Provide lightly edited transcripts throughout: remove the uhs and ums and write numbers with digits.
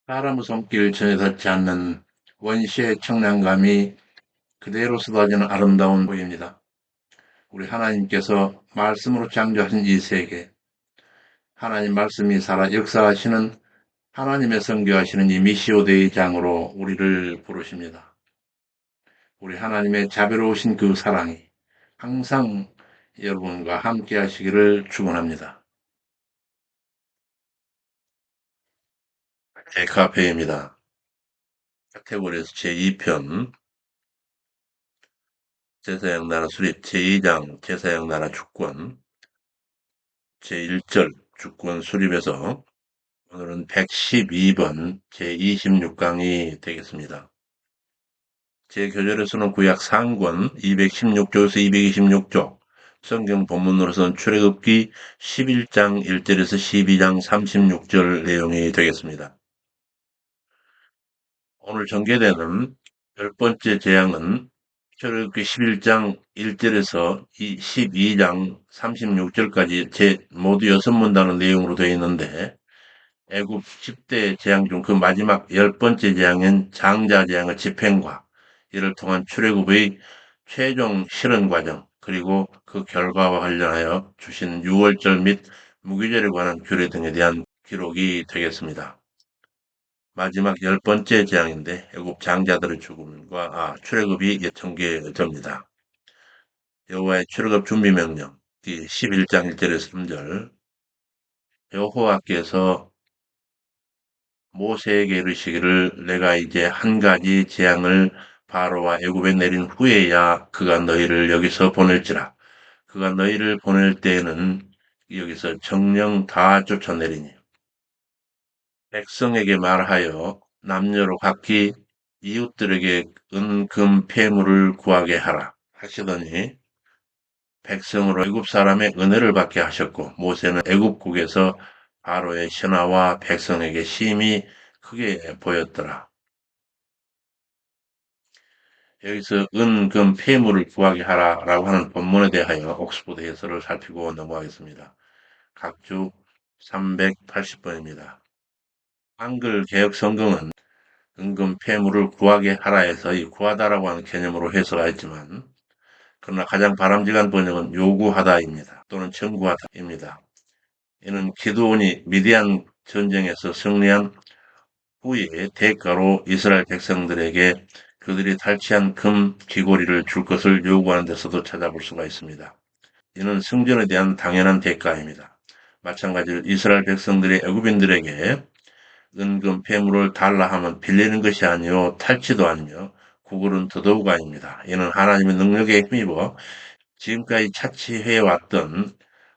사람의 손길 전에 닿지 않는 원시의 청량감이 그대로 쏟아지는 아름다운 보입니다. 우리 하나님께서 말씀으로 창조하신 이 세계, 하나님 말씀이 살아 역사하시는 하나님의 선교하시는 이 미시오데이 장으로 우리를 부르십니다. 우리 하나님의 자비로우신 그 사랑이 항상 여러분과 함께 하시기를 축원합니다. 에카페입니다. 카테고리에서 제2편 제사장나라 수립 제2장 제사장나라 주권 제1절 주권 수립에서 오늘은 112번 제26강이 되겠습니다. 제 교절에서는 구약 상권 216조에서 226조, 성경 본문으로서는 출애굽기 11장 1절에서 12장 36절 내용이 되겠습니다. 오늘 전개되는 열 번째 재앙은 출애굽기 11장 1절에서 12장 36절까지 모두 6문단의 내용으로 되어 있는데 애굽 10대 재앙 중 그 마지막 10번째 재앙인 장자 재앙의 집행과 이를 통한 출애굽의 최종 실현 과정 그리고 그 결과와 관련하여 주신 6월절 및 무교절에 관한 규례 등에 대한 기록이 되겠습니다. 마지막 10번째 재앙인데 애굽 장자들의 죽음과 출애굽이 전개됩니다. 여호와의 출애굽 준비 명령 11장 1절에서 3절 여호와께서 모세에게 이르시기를 내가 이제 한 가지 재앙을 바로와 애굽에 내린 후에야 그가 너희를 여기서 보낼지라. 그가 너희를 보낼 때에는 여기서 정령 다 쫓아내리니 백성에게 말하여 남녀로 각기 이웃들에게 은, 금, 폐물을 구하게 하라 하시더니 백성으로 애굽 사람의 은혜를 받게 하셨고 모세는 애굽국에서 바로의 신하와 백성에게 심히 크게 보였더라. 여기서 은, 금, 폐물을 구하게 하라라고 하는 본문에 대하여 옥스포드 해설을 살피고 넘어가겠습니다. 각주 380번입니다. 한글 개혁 성경은 은금 폐물을 구하게 하라에서 이 구하다라고 하는 개념으로 해석하였지만 그러나 가장 바람직한 번역은 요구하다입니다. 또는 청구하다입니다. 이는 기드온이 미디안 전쟁에서 승리한 후에 대가로 이스라엘 백성들에게 그들이 탈취한 금 귀고리를 줄 것을 요구하는 데서도 찾아볼 수가 있습니다. 이는 승전에 대한 당연한 대가입니다. 마찬가지로 이스라엘 백성들이 애굽인들에게 은금 폐물을 달라 하면 빌리는 것이 아니요 탈취도 아니며 구걸은 더더욱 아닙니다. 이는 하나님의 능력에 힘입어 지금까지 차치해왔던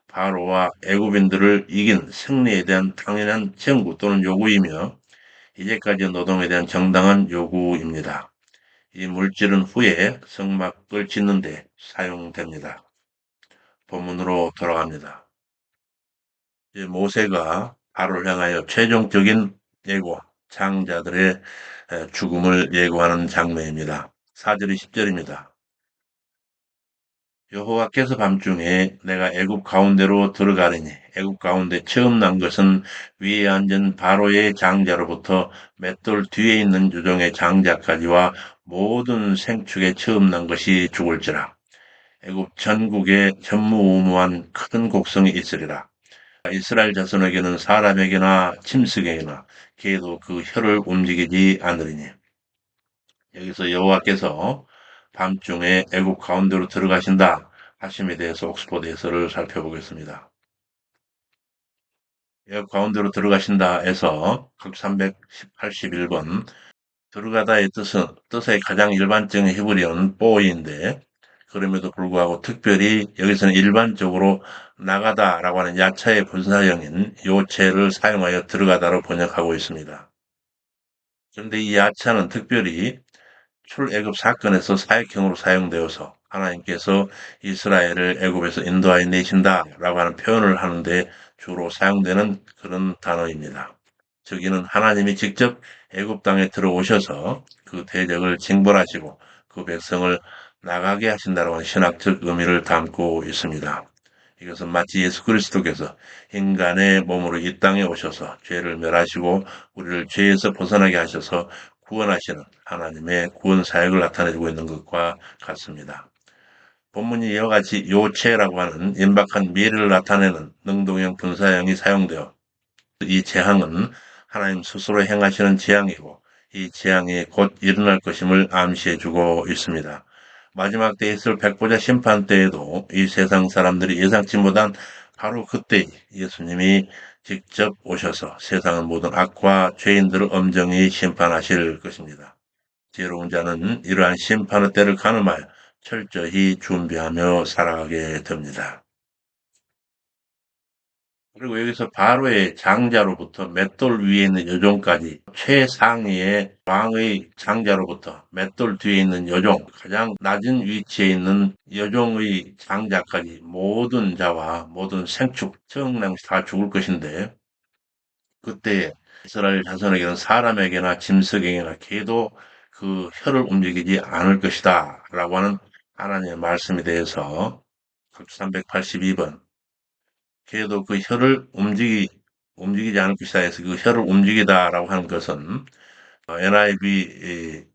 바로와 애굽인들을 이긴 승리에 대한 당연한 청구 또는 요구이며 이제까지 노동에 대한 정당한 요구입니다. 이 물질은 후에 성막을 짓는 데 사용됩니다. 본문으로 돌아갑니다. 모세가 바로를 향하여 최종적인 예고, 장자들의 죽음을 예고하는 장면입니다. 4절이 10절입니다. 여호와께서 밤중에 내가 애굽 가운데로 들어가리니 애굽 가운데 처음 난 것은 위에 앉은 바로의 장자로부터 맷돌 뒤에 있는 유종의 장자까지와 모든 생축에 처음 난 것이 죽을지라. 애굽 전국에 전무후무한 큰 곡성이 있으리라. 이스라엘 자손에게는 사람에게나 짐승에게나 개도 그 혀를 움직이지 않으리니. 여기서 여호와께서 밤중에 애굽 가운데로 들어가신다 하심에 대해서 옥스포드 해설을 살펴보겠습니다. 애굽 가운데로 들어가신다에서 381번 들어가다의 뜻의 가장 일반적인 히브리어는 뽀이인데 그럼에도 불구하고 특별히 여기서는 일반적으로 나가다라고 하는 야차의 분사형인 요체를 사용하여 들어가다로 번역하고 있습니다. 그런데 이 야차는 특별히 출애굽 사건에서 사역형으로 사용되어서 하나님께서 이스라엘을 애굽에서 인도하여 내신다라고 하는 표현을 하는데 주로 사용되는 그런 단어입니다. 즉 이는 하나님이 직접 애굽 땅에 들어오셔서 그 대적을 징벌하시고 그 백성을 나가게 하신다라고 하는 신학적 의미를 담고 있습니다. 이것은 마치 예수 그리스도께서 인간의 몸으로 이 땅에 오셔서 죄를 멸하시고 우리를 죄에서 벗어나게 하셔서 구원하시는 하나님의 구원 사역을 나타내주고 있는 것과 같습니다. 본문이 이와 같이 요체라고 하는 임박한 미래를 나타내는 능동형 분사형이 사용되어 이 재앙은 하나님 스스로 행하시는 재앙이고 이 재앙이 곧 일어날 것임을 암시해주고 있습니다. 마지막 때에 있을 백보자 심판 때에도 이 세상 사람들이 예상치 못한 바로 그때 예수님이 직접 오셔서 세상의 모든 악과 죄인들을 엄정히 심판하실 것입니다. 지혜로운 자는 이러한 심판의 때를 가늠하여 철저히 준비하며 살아가게 됩니다. 그리고 여기서 바로의 장자로부터 맷돌 위에 있는 여종까지 최상위의 왕의 장자로부터 맷돌 뒤에 있는 여종, 가장 낮은 위치에 있는 여종의 장자까지 모든 자와 모든 생축, 청량시 다 죽을 것인데 그때 이스라엘 자손에게는 사람에게나 짐승에게나 개도 그 혀를 움직이지 않을 것이다 라고 하는 하나님의 말씀에 대해서 382번 걔도 그 혀를 움직이지 않을 것이다 해서 그 혀를 움직이다라고 하는 것은 NIV에는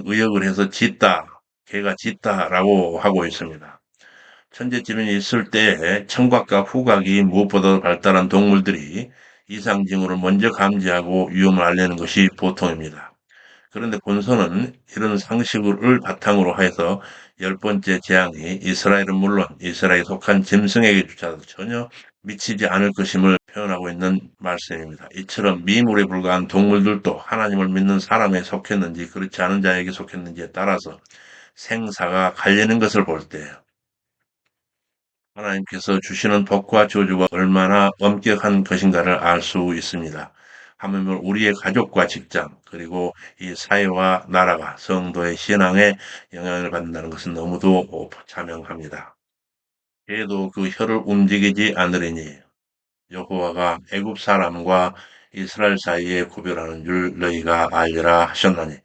의역을 해서 짖다, 걔가 짖다라고 하고 있습니다. 천재지변이 있을 때 청각과 후각이 무엇보다도 발달한 동물들이 이상 징후를 먼저 감지하고 위험을 알리는 것이 보통입니다. 그런데 본서는 이런 상식을 바탕으로 해서 열 번째 재앙이 이스라엘은 물론 이스라엘에 속한 짐승에게 주차도 전혀 미치지 않을 것임을 표현하고 있는 말씀입니다. 이처럼 미물에 불과한 동물들도 하나님을 믿는 사람에 속했는지 그렇지 않은 자에게 속했는지에 따라서 생사가 갈리는 것을 볼 때 하나님께서 주시는 복과 저주가 얼마나 엄격한 것인가를 알 수 있습니다. 하물며 우리의 가족과 직장 그리고 이 사회와 나라가 성도의 신앙에 영향을 받는다는 것은 너무도 자명합니다. 그래도 그 혀를 움직이지 않으리니 여호와가 애굽 사람과 이스라엘 사이에 구별하는 줄 너희가 알리라 하셨나니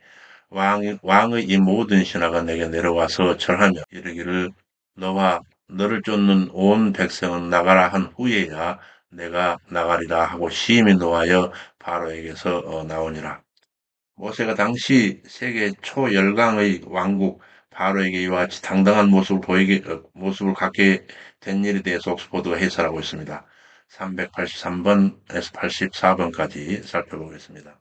왕의 이 모든 신하가 내게 내려와서 절하며 이르기를 너와 너를 쫓는 온 백성은 나가라 한 후에야 내가 나가리라 하고 심히 노하여 바로에게서 나오니라. 모세가 당시 세계 초열강의 왕국 바로에게 이와 같이 당당한 모습을 갖게 된 일에 대해서 옥스포드가 해설하고 있습니다. 383번에서 84번까지 살펴보겠습니다.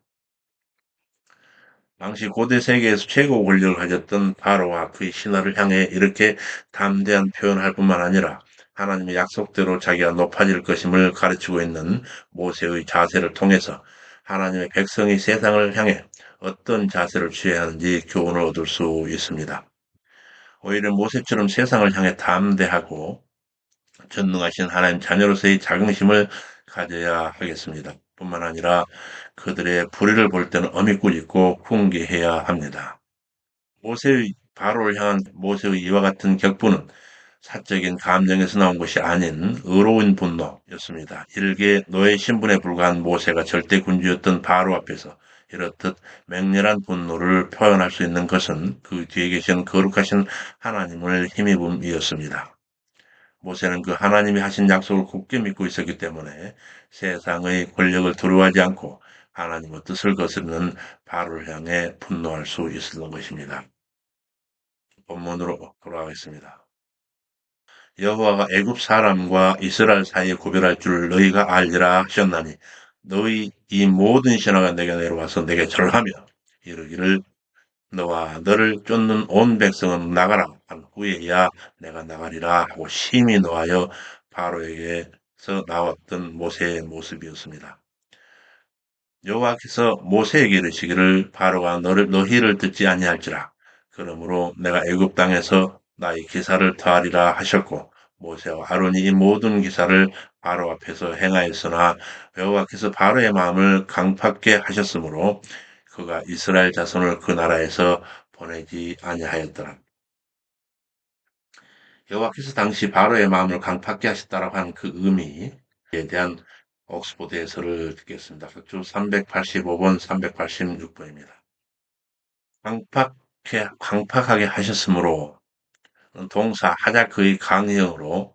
당시 고대 세계에서 최고 권력을 가졌던 바로와 그의 신하를 향해 이렇게 담대한 표현을 할 뿐만 아니라 하나님의 약속대로 자기가 높아질 것임을 가르치고 있는 모세의 자세를 통해서 하나님의 백성이 세상을 향해 어떤 자세를 취해야 하는지 교훈을 얻을 수 있습니다. 오히려 모세처럼 세상을 향해 담대하고 전능하신 하나님 자녀로서의 자긍심을 가져야 하겠습니다. 뿐만 아니라 그들의 불의를 볼 때는 어미 꾸짖고 훈계해야 합니다. 모세의 바로를 향한 모세의 이와 같은 격분은 사적인 감정에서 나온 것이 아닌 의로운 분노였습니다. 일개 노예 신분에 불과한 모세가 절대 군주였던 바로 앞에서 이렇듯 맹렬한 분노를 표현할 수 있는 것은 그 뒤에 계신 거룩하신 하나님을 힘입음이었습니다. 모세는 그 하나님이 하신 약속을 굳게 믿고 있었기 때문에 세상의 권력을 두려워하지 않고 하나님의 뜻을 거스르는 바로를 향해 분노할 수 있었던 것입니다. 본문으로 돌아가겠습니다. 여호와가 애굽 사람과 이스라엘 사이에 구별할 줄 너희가 알리라 하셨나니 너희 이 모든 신하가 내게 내려와서 내게 절하며 이르기를 너와 너를 쫓는 온 백성은 나가라 한 후에야 내가 나가리라 하고 심히 노하여 바로에게서 나왔던 모세의 모습이었습니다. 여호와께서 모세에게 이르시기를 바로가 너희를 듣지 아니할지라 그러므로 내가 애굽 땅에서 나의 기사를 더하리라 하셨고 모세와 아론이 이 모든 기사를 바로 앞에서 행하였으나 여호와께서 바로의 마음을 강팍게 하셨으므로 그가 이스라엘 자손을 그 나라에서 보내지 아니하였더라. 여호와께서 당시 바로의 마음을 강팍게 하셨다라고 하는 그 의미에 대한 옥스포드 해설을 듣겠습니다. 각주 385번, 386번입니다. 강팍하게 하셨으므로 동사 하자크의 강형으로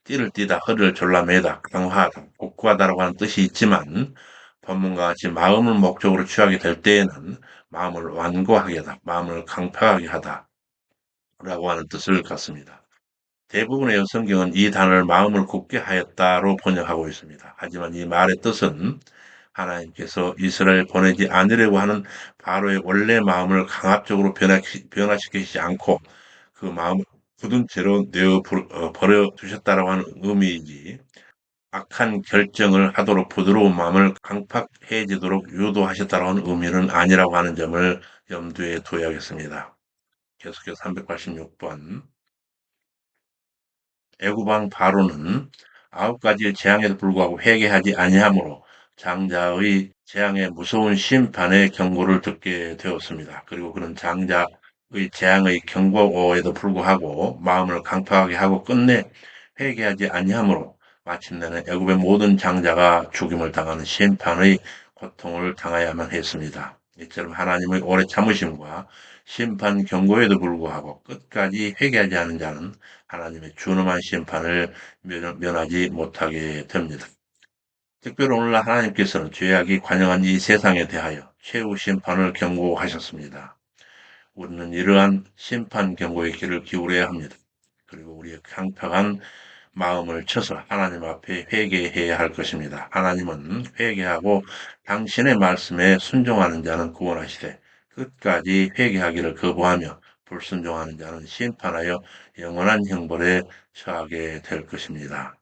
띠를 띠다, 허리를 졸라매다, 강화하다, 복구하다라고 하는 뜻이 있지만 본문과 같이 마음을 목적으로 취하게 될 때에는 마음을 완고하게 하다, 마음을 강팍하게 하다라고 하는 뜻을 갖습니다. 대부분의 성경은 이 단어를 마음을 굳게 하였다로 번역하고 있습니다. 하지만 이 말의 뜻은 하나님께서 이스라엘 보내지 않으려고 하는 바로의 원래 마음을 강압적으로 변화시키지 않고 그 마음을 굳은 채로 버려 두셨다라고 하는 의미이지 악한 결정을 하도록 부드러운 마음을 강팍해지도록 유도하셨다라고 하는 의미는 아니라고 하는 점을 염두에 둬야겠습니다. 계속해서 386번 애굽왕 바로는 9가지의 재앙에도 불구하고 회개하지 아니하므로 장자의 재앙의 무서운 심판의 경고를 듣게 되었습니다. 그리고 그는 장자의 재앙의 경고에도 불구하고 마음을 강팍하게 하고 끝내 회개하지 아니하므로 마침내는 애굽의 모든 장자가 죽임을 당하는 심판의 고통을 당하야만 했습니다. 이처럼 하나님의 오래 참으심과 심판 경고에도 불구하고 끝까지 회개하지 않은 자는 하나님의 준엄한 심판을 면하지 못하게 됩니다. 특별히 오늘날 하나님께서는 죄악이 관영한 이 세상에 대하여 최후 심판을 경고하셨습니다. 우리는 이러한 심판 경고의 귀를 기울여야 합니다. 그리고 우리의 강팍한 마음을 쳐서 하나님 앞에 회개해야 할 것입니다. 하나님은 회개하고 당신의 말씀에 순종하는 자는 구원하시되 끝까지 회개하기를 거부하며 불순종하는 자는 심판하여 영원한 형벌에 처하게 될 것입니다.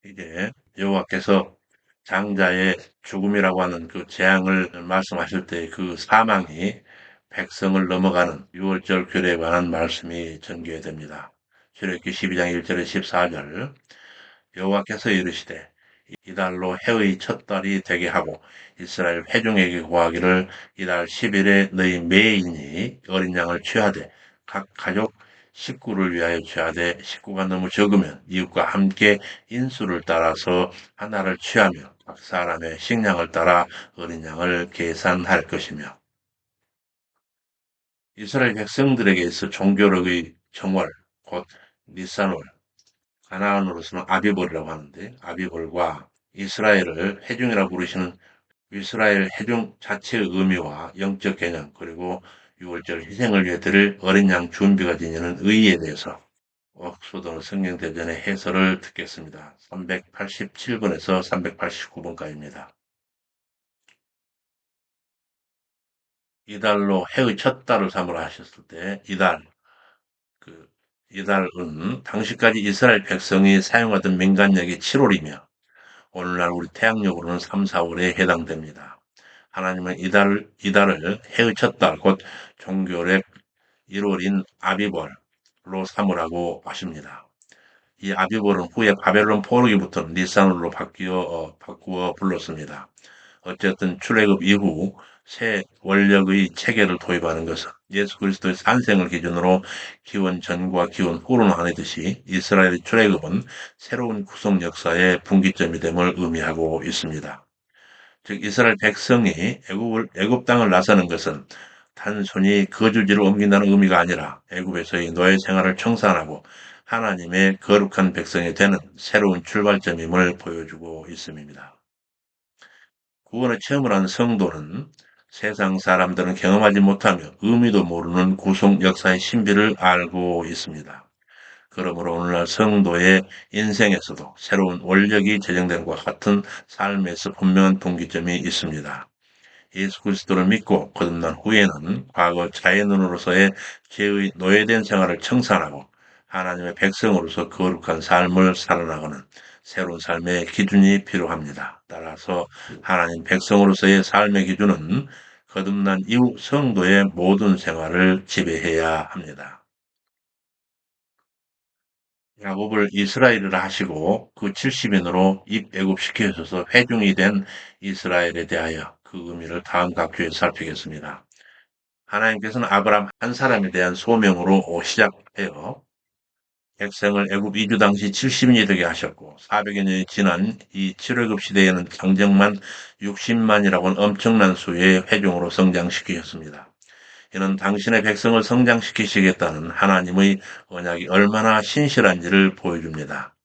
이게 여호와께서 장자의 죽음이라고 하는 그 재앙을 말씀하실 때 그 사망이 백성을 넘어가는 유월절 규례에 관한 말씀이 전개됩니다. 출애굽기 12장 1절에 14절 여호와께서 이르시되 이달로 해의 첫 달이 되게 하고 이스라엘 회중에게 고하기를 이달 10일에 너희 매인이 어린 양을 취하되 각 가족 식구를 위하여 취하되 식구가 너무 적으면 이웃과 함께 인수를 따라서 하나를 취하며 각 사람의 식량을 따라 어린 양을 계산할 것이며 이스라엘 백성들에게 있어 종교력의 정월 곧 니산월 가나안으로서는 아비벌이라고 하는데 아비벌과 이스라엘을 회중이라고 부르시는 이스라엘 회중 자체의 의미와 영적 개념 그리고 6월절 희생을 위해 드릴 어린 양 준비가 지니는 의의에 대해서 옥스퍼드 성경대전의 해설을 듣겠습니다. 387번에서 389번까지입니다. 이달로 해의 첫 달을 삼으라 하셨을 때 그 이달은 당시까지 이스라엘 백성이 사용하던 민간력이 7월이며 오늘날 우리 태양력으로는 3, 4월에 해당됩니다. 하나님은 이달을 해의 첫 달, 곧 종교의 1월인 아비벌로 삼으라고 하십니다. 이 아비벌은 후에 바벨론 포로기부터 니산으로 바꾸어 불렀습니다. 어쨌든 출애굽 이후 새 원력의 체계를 도입하는 것은 예수 그리스도의 산생을 기준으로 기원 전과 기원 후로 나뉘듯이 이스라엘의 출애굽은 새로운 구속 역사의 분기점이 됨을 의미하고 있습니다. 즉 이스라엘 백성이 애굽 땅을 나서는 것은 단순히 거주지를 옮긴다는 의미가 아니라 애굽에서의 노예 생활을 청산하고 하나님의 거룩한 백성이 되는 새로운 출발점임을 보여주고 있음입니다. 구원의 체험을 한 성도는 세상 사람들은 경험하지 못하며 의미도 모르는 구속 역사의 신비를 알고 있습니다. 그러므로 오늘날 성도의 인생에서도 새로운 원력이 제정된 것과 같은 삶에서 분명한 분기점이 있습니다. 예수 그리스도를 믿고 거듭난 후에는 과거 자연인으로서의 죄의 노예된 생활을 청산하고 하나님의 백성으로서 거룩한 삶을 살아나가는 새로운 삶의 기준이 필요합니다. 따라서 하나님 백성으로서의 삶의 기준은 거듭난 이후 성도의 모든 생활을 지배해야 합니다. 야곱을 이스라엘이라 하시고 그 70인으로 입애굽시켜 주셔서 회중이 된 이스라엘에 대하여 그 의미를 다음 각주에 살피겠습니다. 하나님께서는 아브라함 한 사람에 대한 소명으로 시작해요. 백성을 애굽 이주 당시 70인이 되게 하셨고 400여 년이 지난 이 출애굽 시대에는 장정만 60만이라고는 엄청난 수의 회중으로 성장시키셨습니다. 이는 당신의 백성을 성장시키시겠다는 하나님의 언약이 얼마나 신실한지를 보여줍니다.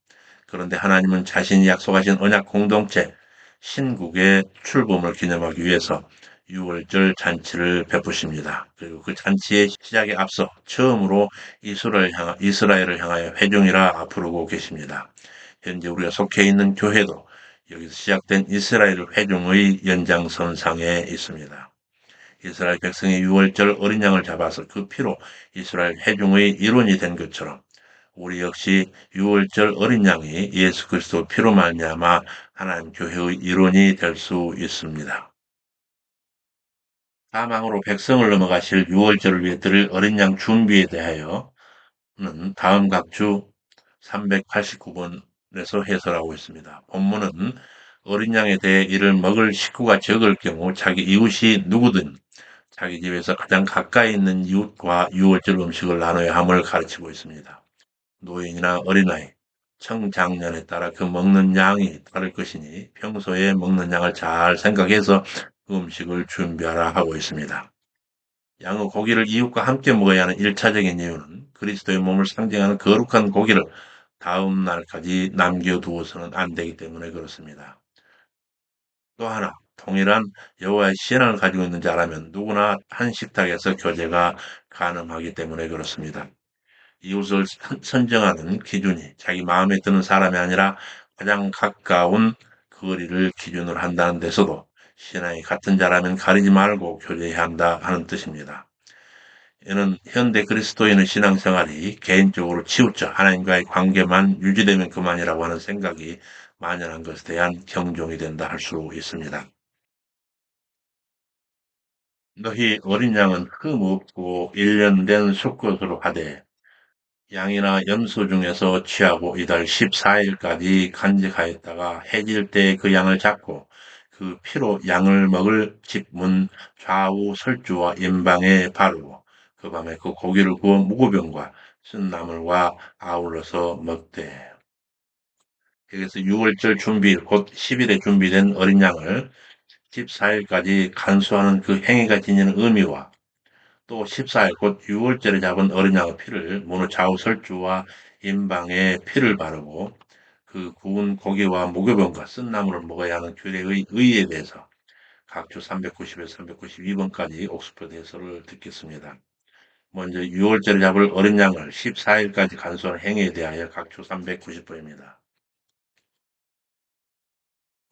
그런데 하나님은 자신이 약속하신 언약 공동체 신국의 출범을 기념하기 위해서 유월절 잔치를 베푸십니다. 그리고 그 잔치의 시작에 앞서 처음으로 이스라엘을 향하여 회중이라 부르고 계십니다. 현재 우리가 속해 있는 교회도 여기서 시작된 이스라엘 회중의 연장선상에 있습니다. 이스라엘 백성이 유월절 어린 양을 잡아서 그 피로 이스라엘 회중의 일원이 된 것처럼 우리 역시 유월절 어린 양이 예수 그리스도 피로 말미암아 하나님 교회의 일원이 될 수 있습니다. 사망으로 백성을 넘어가실 유월절을 위해 드릴 어린 양 준비에 대하여는 다음 각주 389번에서 해설하고 있습니다. 본문은 어린 양에 대해 이를 먹을 식구가 적을 경우 자기 이웃이 누구든 자기 집에서 가장 가까이 있는 이웃과 유월절 음식을 나눠야 함을 가르치고 있습니다. 노인이나 어린아이, 청장년에 따라 그 먹는 양이 다를 것이니 평소에 먹는 양을 잘 생각해서 그 음식을 준비하라 하고 있습니다. 양의 고기를 이웃과 함께 먹어야 하는 1차적인 이유는 그리스도의 몸을 상징하는 거룩한 고기를 다음 날까지 남겨두어서는 안 되기 때문에 그렇습니다. 또 하나, 동일한 여호와의 신앙을 가지고 있는 자라면 누구나 한 식탁에서 교제가 가능하기 때문에 그렇습니다. 이웃을 선정하는 기준이 자기 마음에 드는 사람이 아니라 가장 가까운 거리를 기준으로 한다는 데서도 신앙이 같은 자라면 가리지 말고 교제해야 한다 하는 뜻입니다. 이는 현대 그리스도인의 신앙생활이 개인적으로 치우쳐 하나님과의 관계만 유지되면 그만이라고 하는 생각이 만연한 것에 대한 경종이 된다 할 수 있습니다. 너희 어린 양은 흠 없고 일련된 수컷으로 하되 양이나 염소 중에서 취하고 이달 14일까지 간직하였다가 해질 때 그 양을 잡고 그 피로 양을 먹을 집 문 좌우 설주와 임방에 바르고 그 밤에 그 고기를 구워 무고병과 쓴 나물과 아울러서 먹되. 여기서 6월절 준비일 곧 10일에 준비된 어린 양을 14일까지 간수하는 그 행위가 지니는 의미와 또 14일 곧 6월절에 잡은 어린 양의 피를 문의 좌우 설주와 임방에 피를 바르고 그 구운 고기와 무교병과 쓴 나물을 먹어야 하는 규례의 의의에 대해서 각주 390에서 392번까지 옥스퍼드 해설을 듣겠습니다. 먼저 6월절에 잡을 어린 양을 14일까지 간수하는 행위에 대하여 각주 390번입니다.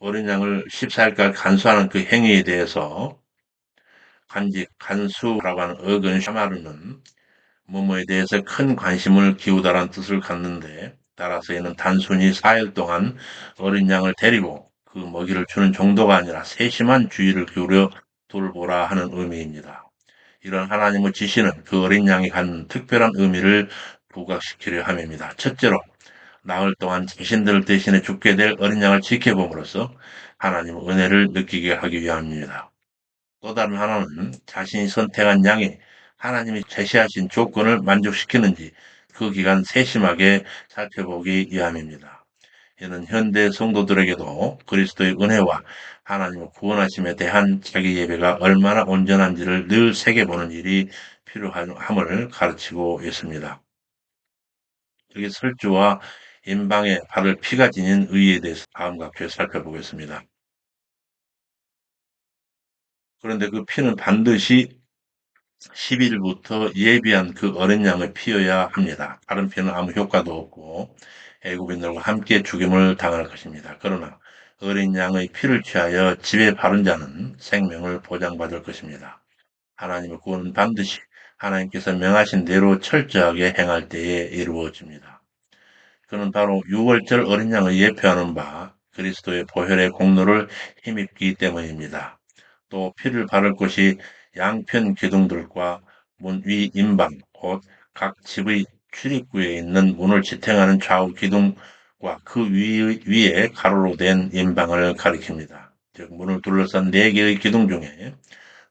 어린 양을 14일까지 간수하는 그 행위에 대해서 간수라고 하는 어근 샤마르는 뭐뭐에 대해서 큰 관심을 기우다라는 뜻을 갖는데 따라서 이는 단순히 4일 동안 어린 양을 데리고 그 먹이를 주는 정도가 아니라 세심한 주의를 기울여 돌보라 하는 의미입니다. 이런 하나님의 지시는 그 어린 양이 갖는 특별한 의미를 부각시키려 함입니다. 첫째로 나흘 동안 자신들 대신에 죽게 될 어린 양을 지켜봄으로써 하나님의 은혜를 느끼게 하기 위함입니다. 또 다른 하나는 자신이 선택한 양이 하나님이 제시하신 조건을 만족시키는지 그 기간 세심하게 살펴보기 위함입니다. 이는 현대 성도들에게도 그리스도의 은혜와 하나님의 구원하심에 대한 자기 예배가 얼마나 온전한지를 늘 새겨보는 일이 필요함을 가르치고 있습니다. 여기 설주와 임방에 바를 피가 지닌 의의에 대해서 다음과 같이 살펴보겠습니다. 그런데 그 피는 반드시 10일부터 예비한 그 어린 양의 피여야 합니다. 다른 피는 아무 효과도 없고 애굽인들과 함께 죽임을 당할 것입니다. 그러나 어린 양의 피를 취하여 집에 바른 자는 생명을 보장받을 것입니다. 하나님의 구원은 반드시 하나님께서 명하신 대로 철저하게 행할 때에 이루어집니다. 그는 바로 6월절 어린 양을 예표하는 바 그리스도의 보혈의 공로를 힘입기 때문입니다. 또 피를 바를 곳이 양편 기둥들과 문 위 임방, 곧 각 집의 출입구에 있는 문을 지탱하는 좌우 기둥과 그 위에 가로로 된 임방을 가리킵니다. 즉 문을 둘러싼 4개의 기둥 중에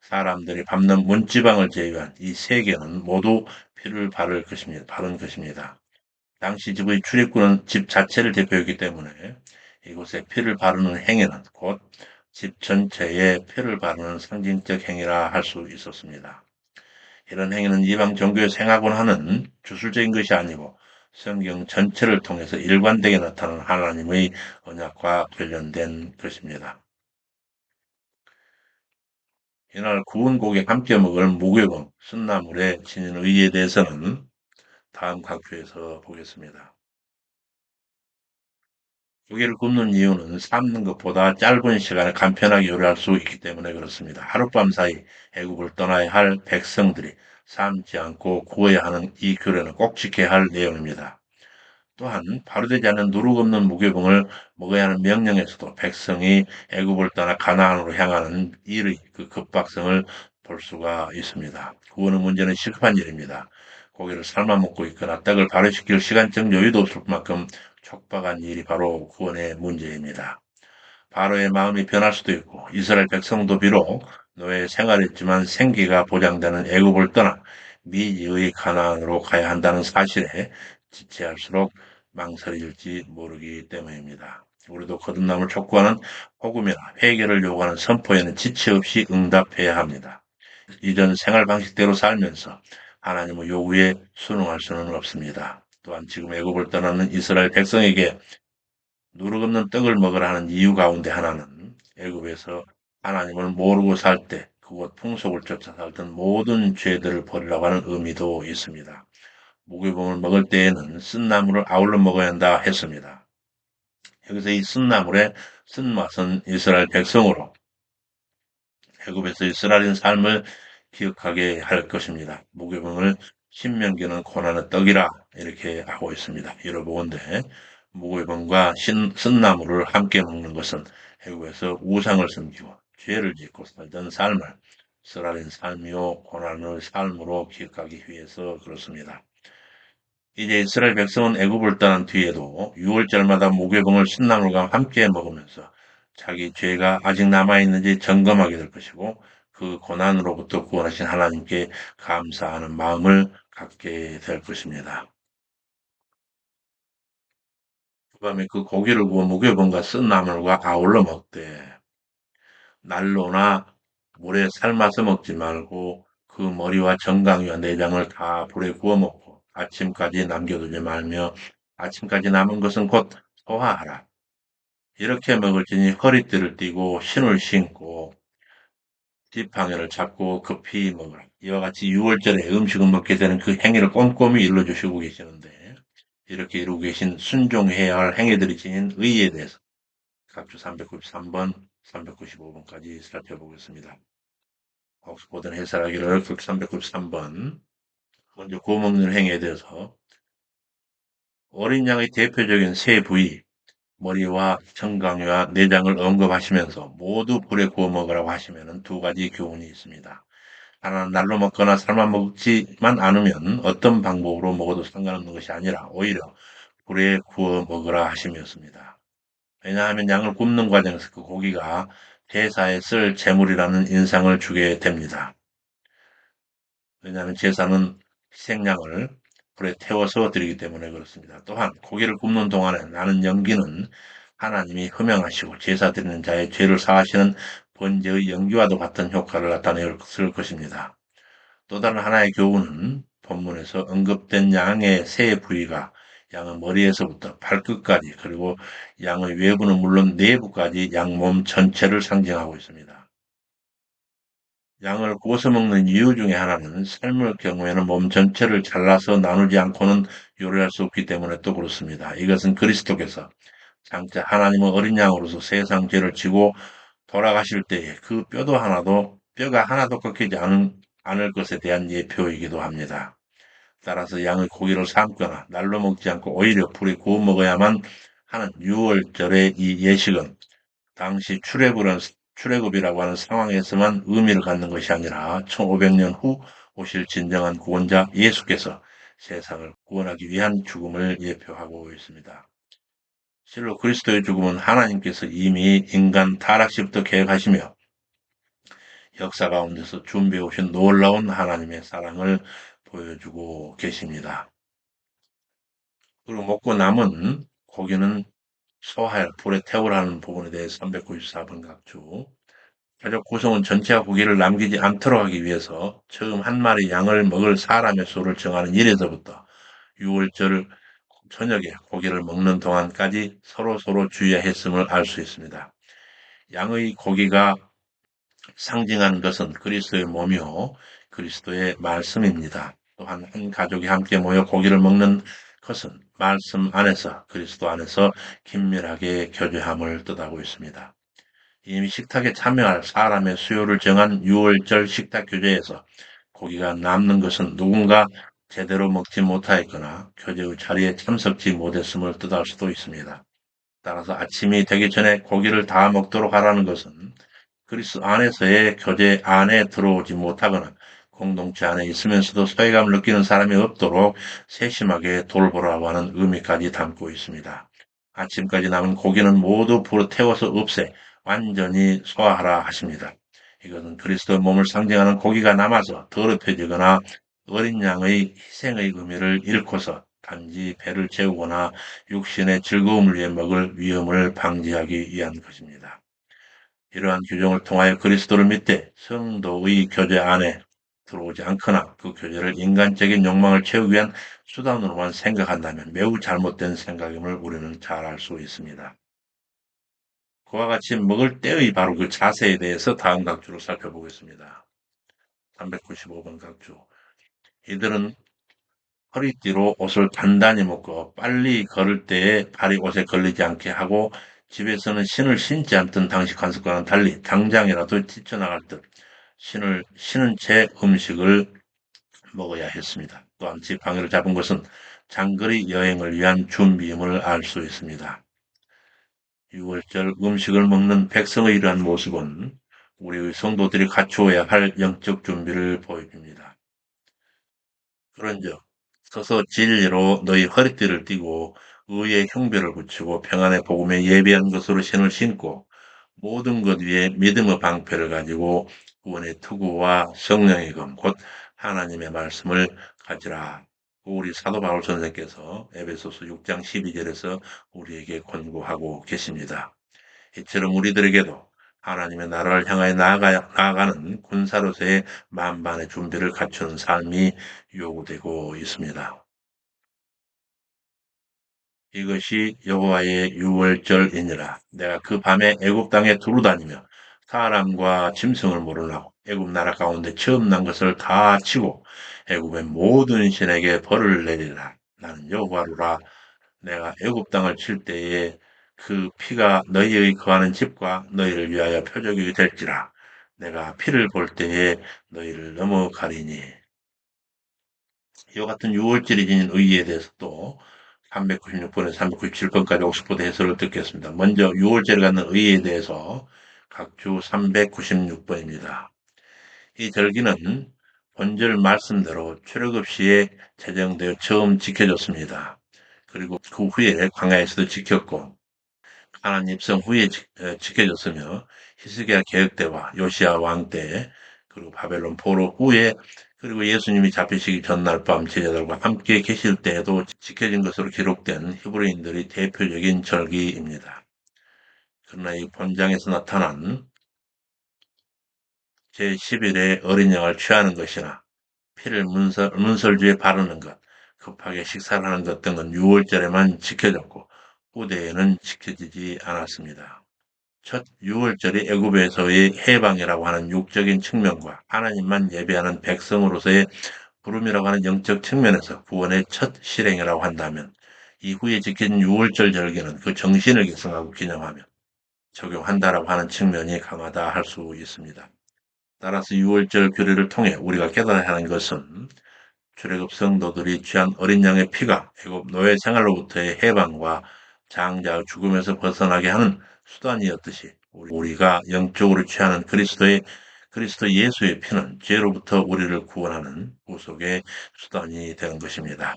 사람들이 밟는 문지방을 제외한 이 3개는 모두 피를 바른 것입니다. 당시 집의 출입구는 집 자체를 대표했기 때문에 이곳에 피를 바르는 행위는 곧 집 전체에 피를 바르는 상징적 행위라 할 수 있었습니다. 이런 행위는 이방 종교에서 행하곤 하는 주술적인 것이 아니고 성경 전체를 통해서 일관되게 나타나는 하나님의 언약과 관련된 것입니다. 이날 구운 고기 함께 먹을 무교병, 순나물의 진인 의에 대해서는 다음 각주에서 보겠습니다. 고기를 굽는 이유는 삶는 것보다 짧은 시간에 간편하게 요리할 수 있기 때문에 그렇습니다. 하룻밤 사이 애국을 떠나야 할 백성들이 삶지 않고 구워야 하는 이 규례는 꼭 지켜야 할 내용입니다. 또한 발효되지 않은 누룩 없는 무교병을 먹어야 하는 명령에서도 백성이 애굽을 떠나 가나안으로 향하는 일의 그 급박성을 볼 수가 있습니다. 구원의 문제는 시급한 일입니다. 고기를 삶아 먹고 있거나 떡을 발효시킬 시간적 여유도 없을 만큼 촉박한 일이 바로 구원의 문제입니다. 바로의 마음이 변할 수도 있고 이스라엘 백성도 비록 노예 생활했지만 생계가 보장되는 애굽을 떠나 미지의 가나안으로 가야 한다는 사실에 지체할수록 망설일지 모르기 때문입니다. 우리도 거듭남을 촉구하는 복음이나 회개를 요구하는 선포에는 지체 없이 응답해야 합니다. 이전 생활 방식대로 살면서 하나님의 요구에 순응할 수는 없습니다. 또한 지금 애굽을 떠나는 이스라엘 백성에게 누룩 없는 떡을 먹으라 하는 이유 가운데 하나는 애굽에서 하나님을 모르고 살 때 그곳 풍속을 쫓아 살던 모든 죄들을 버리라고 하는 의미도 있습니다. 무교병을 먹을 때에는 쓴나물을 아울러 먹어야 한다 했습니다. 여기서 이 쓴나물의 쓴맛은 이스라엘 백성으로 애굽에서 이스라엘인 삶을 기억하게 할 것입니다. 무교병을 신명기는 고난의 떡이라 이렇게 하고 있습니다. 이러보건대 무교병과 쓴나물을 함께 먹는 것은 애굽에서 우상을 섬기고 죄를 짓고 살던 삶을 이스라엘인 삶이요 고난의 삶으로 기억하기 위해서 그렇습니다. 이제 이스라엘 백성은 애굽을 떠난 뒤에도 6월절마다 무교병을 신나물과 함께 먹으면서 자기 죄가 아직 남아있는지 점검하게 될 것이고 그 고난으로부터 구원하신 하나님께 감사하는 마음을 갖게 될 것입니다. 그 밤에 그 고기를 구워 무교병과 쓴 나물과 아울러 먹되 난로나 물에 삶아서 먹지 말고 그 머리와 정강이와 내장을 다 불에 구워 먹고 아침까지 남겨두지 말며 아침까지 남은 것은 곧 소화하라. 이렇게 먹을지니 허리띠를 띠고 신을 신고 지팡이를 잡고 급히 먹으라. 이와 같이 6월절에 음식을 먹게 되는 그 행위를 꼼꼼히 일러주시고 계시는데 이렇게 이루고 계신 순종해야 할 행위들이 지닌 의의에 대해서 각주 393번, 395번까지 살펴보겠습니다. 옥스포드는 해설하기를 극 393번 먼저 구워 먹는 행위에 대해서 어린 양의 대표적인 세 부위 머리와 청강류와 내장을 언급하시면서 모두 불에 구워 먹으라고 하시면 두 가지 교훈이 있습니다. 하나는 날로 먹거나 삶아 먹지만 않으면 어떤 방법으로 먹어도 상관없는 것이 아니라 오히려 불에 구워 먹으라 하심이었습니다. 왜냐하면 양을 굽는 과정에서 그 고기가 제사에 쓸 제물이라는 인상을 주게 됩니다. 왜냐하면 제사는 희생양을 불에 태워서 드리기 때문에 그렇습니다. 또한 고기를 굽는 동안에 나는 연기는 하나님이 흠양하시고 제사 드리는 자의 죄를 사하시는 번제의 연기와도 같은 효과를 나타낼 것입니다. 또 다른 하나의 교훈은 본문에서 언급된 양의 세 부위가 양의 머리에서부터 발끝까지 그리고 양의 외부는 물론 내부까지 양 몸 전체를 상징하고 있습니다. 양을 구워서 먹는 이유 중에 하나는 삶을 경우에는 몸 전체를 잘라서 나누지 않고는 요리할 수 없기 때문에 또 그렇습니다. 이것은 그리스도께서 장차 하나님의 어린 양으로서 세상 죄를 지고 돌아가실 때에 그 뼈가 하나도 꺾이지 않을 것에 대한 예표이기도 합니다. 따라서 양의 고기를 삶거나 날로 먹지 않고 오히려 불에 구워 먹어야만 하는 6월절의 이 예식은 당시 출애굽이라고 하는 상황에서만 의미를 갖는 것이 아니라 1500년 후 오실 진정한 구원자 예수께서 세상을 구원하기 위한 죽음을 예표하고 있습니다. 실로 그리스도의 죽음은 하나님께서 이미 인간 타락시부터 계획하시며 역사 가운데서 준비해 오신 놀라운 하나님의 사랑을 보여주고 계십니다. 그리고 먹고 남은 고기는 소하여 불에 태우라는 부분에 대해서 394번 각주 가족 구성원 전체가 고기를 남기지 않도록 하기 위해서 처음 한 마리 양을 먹을 사람의 수를 정하는 일에서부터 6월절 저녁에 고기를 먹는 동안까지 서로서로 주의해야 했음을 알 수 있습니다. 양의 고기가 상징하는 것은 그리스도의 몸이요 그리스도의 말씀입니다. 또한 한 가족이 함께 모여 고기를 먹는 것은 말씀 안에서 그리스도 안에서 긴밀하게 교제함을 뜻하고 있습니다. 이미 식탁에 참여할 사람의 수요를 정한 6월절 식탁 교제에서 고기가 남는 것은 누군가 제대로 먹지 못하였거나 교제의 자리에 참석지 못했음을 뜻할 수도 있습니다. 따라서 아침이 되기 전에 고기를 다 먹도록 하라는 것은 그리스도 안에서의 교제 안에 들어오지 못하거나 공동체 안에 있으면서도 소외감을 느끼는 사람이 없도록 세심하게 돌보라고 하는 의미까지 담고 있습니다. 아침까지 남은 고기는 모두 불어 태워서 없애 완전히 소화하라 하십니다. 이것은 그리스도의 몸을 상징하는 고기가 남아서 더럽혀지거나 어린 양의 희생의 의미를 잃고서 단지 배를 채우거나 육신의 즐거움을 위해 먹을 위험을 방지하기 위한 것입니다. 이러한 규정을 통하여 그리스도를 믿되 성도의 교제 안에 들어오지 않거나 그 교제를 인간적인 욕망을 채우기 위한 수단으로만 생각한다면 매우 잘못된 생각임을 우리는 잘 알 수 있습니다. 그와 같이 먹을 때의 바로 그 자세에 대해서 다음 각주로 살펴보겠습니다. 395번 각주. 이들은 허리띠로 옷을 단단히 묶어 빨리 걸을 때에 발이 옷에 걸리지 않게 하고 집에서는 신을 신지 않던 당시 관습과는 달리 당장이라도 뛰쳐나갈 듯 신을 신은 채 음식을 먹어야 했습니다. 또한 지팡이를 잡은 것은 장거리 여행을 위한 준비임을 알 수 있습니다. 6월절 음식을 먹는 백성의 이러한 모습은 우리의 성도들이 갖추어야 할 영적 준비를 보여줍니다. 그런즉 서서 진리로 너희 허리띠를 띠고 의의 흉배를 붙이고 평안의 복음에 예비한 것으로 신을 신고 모든 것 위에 믿음의 방패를 가지고 구원의 투구와 성령의 검, 곧 하나님의 말씀을 가지라. 우리 사도 바울 선생께서 에베소서 6장 12절에서 우리에게 권고하고 계십니다. 이처럼 우리들에게도 하나님의 나라를 향하여 나아가는 군사로서의 만반의 준비를 갖추는 삶이 요구되고 있습니다. 이것이 여호와의 유월절이니라. 내가 그 밤에 애굽 땅에 두루다니며 사람과 짐승을 모르라고 애굽 나라 가운데 처음 난 것을 다 치고 애굽의 모든 신에게 벌을 내리라. 나는 여호와로라. 내가 애굽 땅을 칠 때에 그 피가 너희의 거하는 집과 너희를 위하여 표적이 될지라. 내가 피를 볼 때에 너희를 넘어가리니. 이와 같은 유월절이 지닌 의의에 대해서 또 396번에서 397번까지 옥스포드 해설을 듣겠습니다. 먼저 유월절에 갖는 의의에 대해서 각주 396번입니다. 이 절기는 본절 말씀대로 출애굽 시에 제정되어 처음 지켜졌습니다. 그리고 그 후에 광야에서도 지켰고 하나님 입성 후에 지켜졌으며 히스기야 개혁 때와 요시야 왕 때 그리고 바벨론 포로 후에 그리고 예수님이 잡히시기 전날 밤 제자들과 함께 계실 때에도 지켜진 것으로 기록된 히브리인들의 대표적인 절기입니다. 그러나 이 본장에서 나타난 제11의 어린 양을 취하는 것이나 피를 문설주에 바르는 것, 급하게 식사를 하는 것 등은 6월절에만 지켜졌고 후대에는 지켜지지 않았습니다. 첫 6월절이 애굽에서의 해방이라고 하는 육적인 측면과 하나님만 예배하는 백성으로서의 부름이라고 하는 영적 측면에서 구원의 첫 실행이라고 한다면 이후에 지켜진 6월절 절기는 그 정신을 계승하고 기념하며 적용한다라고 하는 측면이 강하다 할 수 있습니다. 따라서 6월절 규례를 통해 우리가 깨달아야 하는 것은 출애굽 성도들이 취한 어린 양의 피가 애굽 노예 생활로부터의 해방과 장자의 죽음에서 벗어나게 하는 수단이었듯이 우리가 영적으로 취하는 그리스도 예수의 피는 죄로부터 우리를 구원하는 구속의 수단이 되는 것입니다.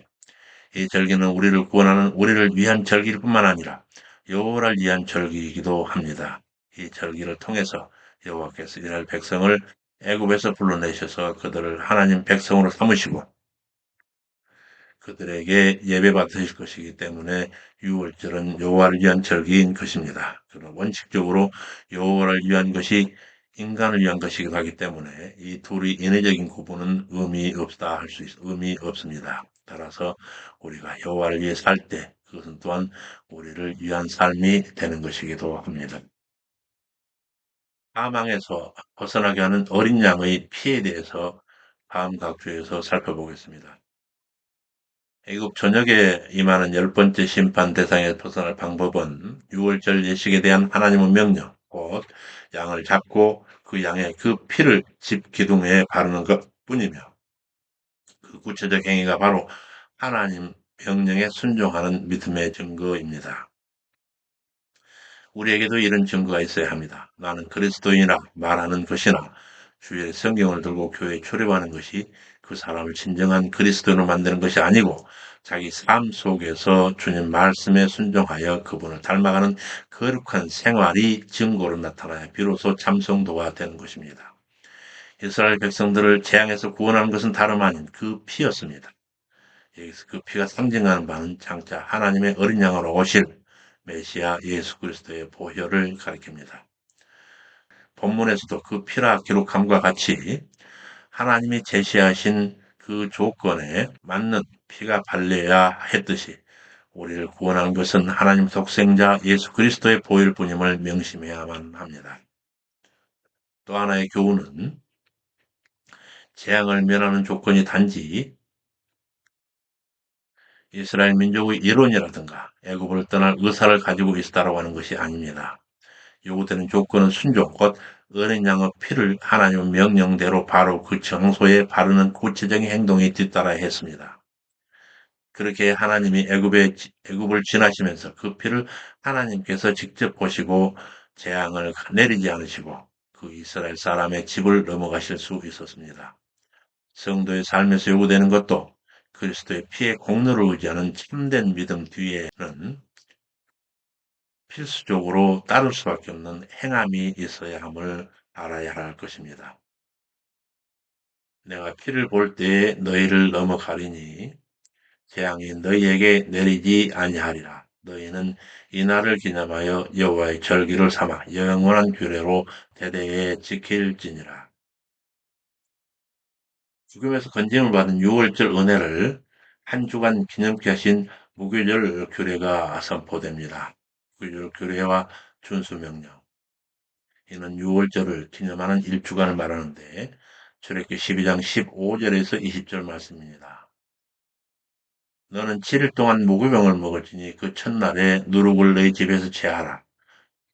이 절기는 우리를 구원하는 우리를 위한 절기일 뿐만 아니라 여호와를 위한 절기이기도 합니다. 이 절기를 통해서 여호와께서 이스라엘 백성을 애굽에서 불러내셔서 그들을 하나님 백성으로 삼으시고 그들에게 예배받으실 것이기 때문에 유월절은 여호와를 위한 절기인 것입니다. 그러나 원칙적으로 여호와를 위한 것이 인간을 위한 것이기도 하기 때문에 이 둘이 인위적인 구분은 의미 없다 할 수 의미 없습니다. 따라서 우리가 여호와를 위해 살 때 그것은 또한 우리를 위한 삶이 되는 것이기도 합니다. 사망에서 벗어나게 하는 어린 양의 피에 대해서 다음 각주에서 살펴보겠습니다. 애굽 전역에 임하는 열 번째 심판 대상에서 벗어날 방법은 유월절 예식에 대한 하나님의 명령, 곧 양을 잡고 그 양의 그 피를 집 기둥에 바르는 것뿐이며 그 구체적 행위가 바로 하나님 명령에 순종하는 믿음의 증거입니다. 우리에게도 이런 증거가 있어야 합니다. 나는 그리스도인이라 말하는 것이나 주일에 성경을 들고 교회에 출입하는 것이 그 사람을 진정한 그리스도인으로 만드는 것이 아니고 자기 삶 속에서 주님 말씀에 순종하여 그분을 닮아가는 거룩한 생활이 증거로 나타나야 비로소 참성도가 되는 것입니다. 이스라엘 백성들을 재앙에서 구원하는 것은 다름 아닌 그 피였습니다. 여기서 그 피가 상징하는 바는 장차 하나님의 어린 양으로 오실 메시아 예수 그리스도의 보혈을 가리킵니다. 본문에서도 그 피라 기록함과 같이 하나님이 제시하신 그 조건에 맞는 피가 발려야 했듯이 우리를 구원하는 것은 하나님 독생자 예수 그리스도의 보혈뿐임을 명심해야만 합니다. 또 하나의 교훈은 재앙을 면하는 조건이 단지 이스라엘 민족의 이론이라든가 애굽을 떠날 의사를 가지고 있다라고 하는 것이 아닙니다. 요구되는 조건은 순종, 곧 어린 양의 피를 하나님의 명령대로 바로 그 장소에 바르는 구체적인 행동이 뒤따라야 했습니다. 그렇게 하나님이 애굽을 지나시면서 그 피를 하나님께서 직접 보시고 재앙을 내리지 않으시고 그 이스라엘 사람의 집을 넘어가실 수 있었습니다. 성도의 삶에서 요구되는 것도 그리스도의 피의 공로를 의지하는 참된 믿음 뒤에는 필수적으로 따를 수밖에 없는 행함이 있어야 함을 알아야 할 것입니다. 내가 피를 볼 때에 너희를 넘어가리니 재앙이 너희에게 내리지 아니하리라. 너희는 이 날을 기념하여 여호와의 절기를 삼아 영원한 규례로 대대에 지킬지니라. 죽음에서 건짐을 받은 유월절 은혜를 한 주간 기념케 하신 무교절 규례가 선포됩니다. 무교절 규례와 준수명령. 이는 유월절을 기념하는 일주간을 말하는데 출애굽기 12장 15절에서 20절 말씀입니다. 너는 7일 동안 무교병을 먹을지니 그 첫날에 누룩을 너희 집에서 제하라.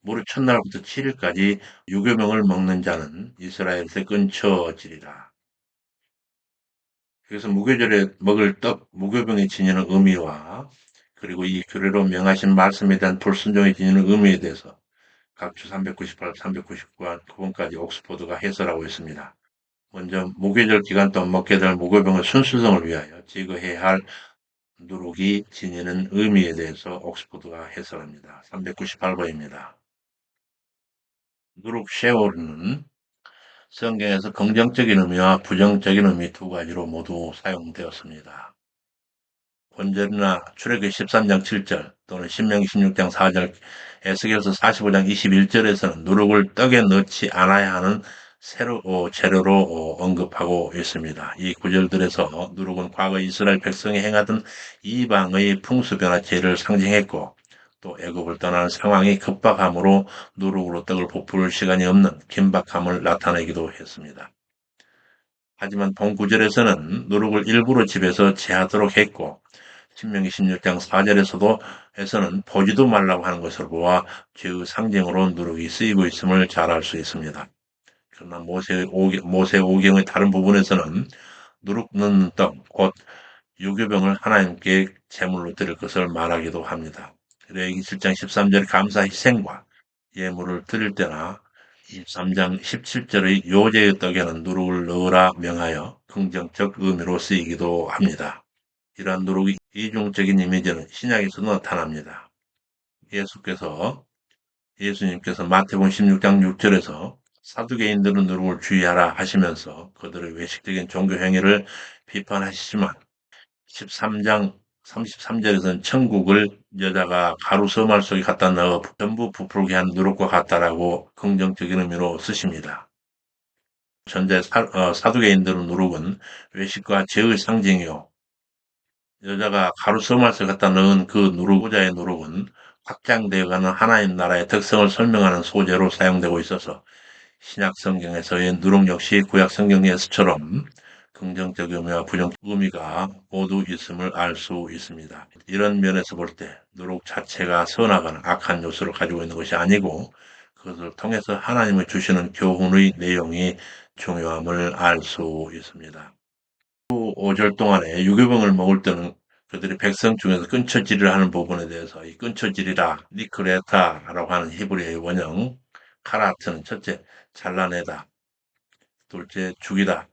무릇 첫날부터 7일까지 유교병을 먹는 자는 이스라엘에서 끊쳐지리라. 그래서 무교절에 먹을 떡, 무교병이 지니는 의미와 그리고 이 규례로 명하신 말씀에 대한 불순종이 지니는 의미에 대해서 각주 398, 399번까지 옥스포드가 해설하고 있습니다. 먼저 무교절 기간 동안 먹게 될 무교병의 순수성을 위하여 제거해야 할 누룩이 지니는 의미에 대해서 옥스포드가 해설합니다. 398번입니다. 누룩 쉐오르는 성경에서 긍정적인 의미와 부정적인 의미 두 가지로 모두 사용되었습니다. 본절이나 출애굽기 13장 7절 또는 신명기 16장 4절, 에스겔서 45장 21절에서는 누룩을 떡에 넣지 않아야 하는 재료로 언급하고 있습니다. 이 구절들에서 누룩은 과거 이스라엘 백성이 행하던 이방의 풍수 변화 제를 상징했고 또 애굽을 떠나는 상황이 급박함으로 누룩으로 떡을 부풀 시간이 없는 긴박함을 나타내기도 했습니다. 하지만 본 구절에서는 누룩을 일부러 집에서 제하도록 했고 신명기 16장 4절에서도 에서는 보지도 말라고 하는 것을 보아 죄의 상징으로 누룩이 쓰이고 있음을 잘 알 수 있습니다. 그러나 모세 오경의 다른 부분에서는 누룩 넣는 떡, 곧 유교병을 하나님께 제물로 드릴 것을 말하기도 합니다. 레위기 7장 13절 감사 희생과 예물을 드릴 때나 23장 17절의 요제의 떡에는 누룩을 넣으라 명하여 긍정적 의미로 쓰이기도 합니다. 이러한 누룩의 이중적인 이미지는 신약에서도 나타납니다. 예수님께서 마태복음 16장 6절에서 사두개인들은 누룩을 주의하라 하시면서 그들의 외식적인 종교 행위를 비판하시지만 13장 33절에서는 천국을 여자가 가루 서말 속에 갖다 넣어 전부 부풀게 한 누룩과 같다라고 긍정적인 의미로 쓰십니다. 전제 사두개인들은 누룩은 외식과 죄의 상징이요. 여자가 가루 써맛을 갖다 넣은 그 누룩, 모자의 누룩은 확장되어가는 하나님 나라의 특성을 설명하는 소재로 사용되고 있어서 신약 성경에서의 누룩 역시 구약 성경에서처럼 긍정적 의미와 부정적 의미가 모두 있음을 알 수 있습니다. 이런 면에서 볼 때 누룩 자체가 선악한 악한 요소를 가지고 있는 것이 아니고 그것을 통해서 하나님이 주시는 교훈의 내용이 중요함을 알 수 있습니다. 5절 동안에 유교병을 먹을 때는 그들이 백성 중에서 끊처질을 하는 부분에 대해서 이 끊처질이라 니크레타라고 하는 히브리어의 원형 카라트는 첫째 잘라내다, 둘째 죽이다,